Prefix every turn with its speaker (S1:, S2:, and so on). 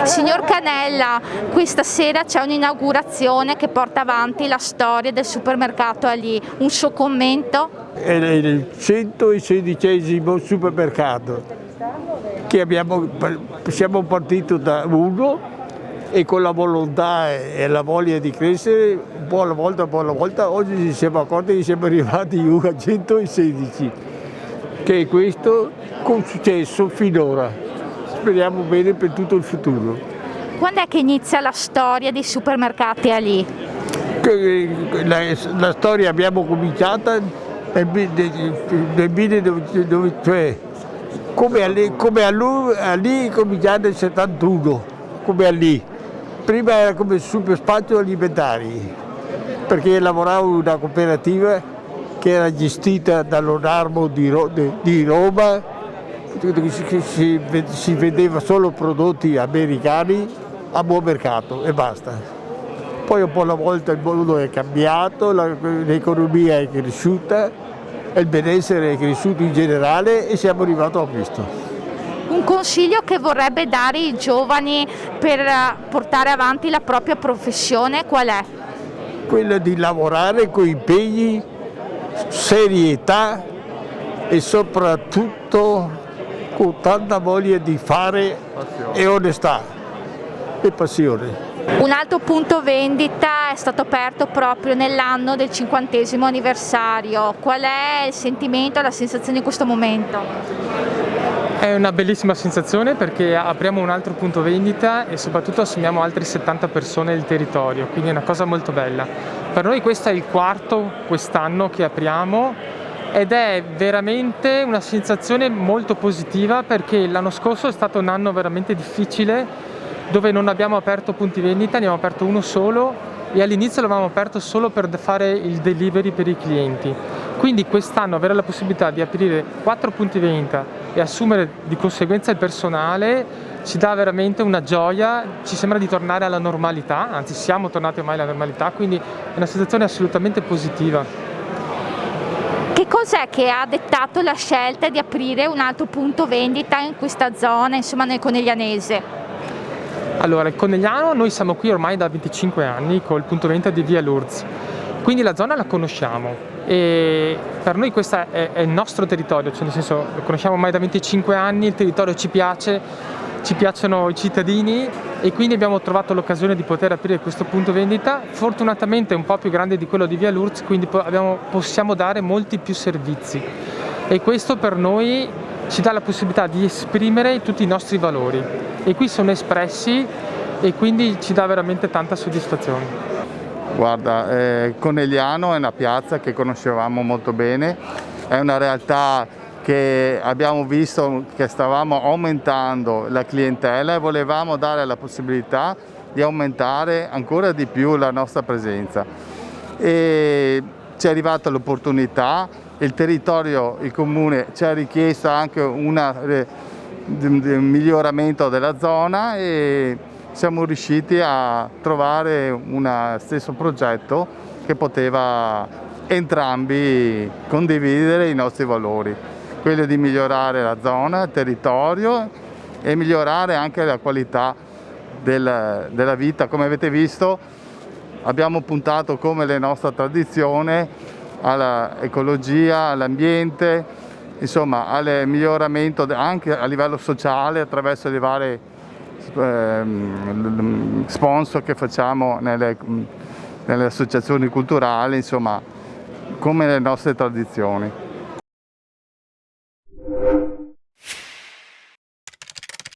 S1: Signor Cannella, questa sera c'è un'inaugurazione che porta avanti la storia del supermercato Ali. Un suo commento?
S2: È il 116° supermercato che siamo partiti da uno e con la volontà e la voglia di crescere un po' alla volta, oggi ci siamo accorti che siamo arrivati a 116, che è questo con successo finora. Speriamo bene per tutto il futuro.
S1: Quando è che inizia la storia dei supermercati Ali?
S2: La storia abbiamo cominciata nel 1900, cioè come Ali è cominciato nel 71, come Ali. Prima era come super spazio alimentari, perché lavoravo in una cooperativa che era gestita dall'Onarmo di Roma, che si vendeva solo prodotti americani a buon mercato e basta. Poi un po' alla volta il mondo è cambiato, l'economia è cresciuta, il benessere è cresciuto in generale e siamo arrivati a questo.
S1: Un consiglio che vorrebbe dare ai giovani per portare avanti la propria professione qual è?
S2: Quello di lavorare con impegni, serietà e soprattutto con tanta voglia di fare e onestà e passione.
S1: Un altro punto vendita è stato aperto proprio nell'anno del 50° anniversario. Qual è il sentimento, la sensazione in questo momento?
S3: È una bellissima sensazione perché apriamo un altro punto vendita e soprattutto assumiamo altri 70 persone nel territorio, quindi è una cosa molto bella. Per noi questo è il quarto quest'anno che apriamo ed è veramente una sensazione molto positiva perché l'anno scorso è stato un anno veramente difficile dove non abbiamo aperto punti vendita, ne abbiamo aperto uno solo e all'inizio l'avevamo aperto solo per fare il delivery per i clienti. Quindi quest'anno avere la possibilità di aprire 4 punti vendita e assumere di conseguenza il personale ci dà veramente una gioia, ci sembra di tornare alla normalità, anzi siamo tornati ormai alla normalità, quindi è una sensazione assolutamente positiva.
S1: Che cos'è che ha dettato la scelta di aprire un altro punto vendita in questa zona, insomma nel Coneglianese?
S3: Allora, il Conegliano, noi siamo qui ormai da 25 anni col punto vendita di Via Lourdes, quindi la zona la conosciamo e per noi questo è il nostro territorio, cioè nel senso lo conosciamo ormai da 25 anni, il territorio ci piace, ci piacciono i cittadini e quindi abbiamo trovato l'occasione di poter aprire questo punto vendita, fortunatamente è un po' più grande di quello di Via Lourdes, quindi possiamo dare molti più servizi e questo per noi ci dà la possibilità di esprimere tutti i nostri valori e qui sono espressi e quindi ci dà veramente tanta soddisfazione.
S4: Guarda, Conegliano è una piazza che conoscevamo molto bene, è una realtà che abbiamo visto che stavamo aumentando la clientela e volevamo dare la possibilità di aumentare ancora di più la nostra presenza. E ci è arrivata l'opportunità, il territorio, il comune ci ha richiesto anche un miglioramento della zona e siamo riusciti a trovare un stesso progetto che poteva entrambi condividere i nostri valori, quello di migliorare la zona, il territorio e migliorare anche la qualità della vita. Come avete visto abbiamo puntato come la nostra tradizione all'ecologia, all'ambiente, insomma al miglioramento anche a livello sociale attraverso le varie sponsor che facciamo nelle associazioni culturali, insomma come le nostre tradizioni.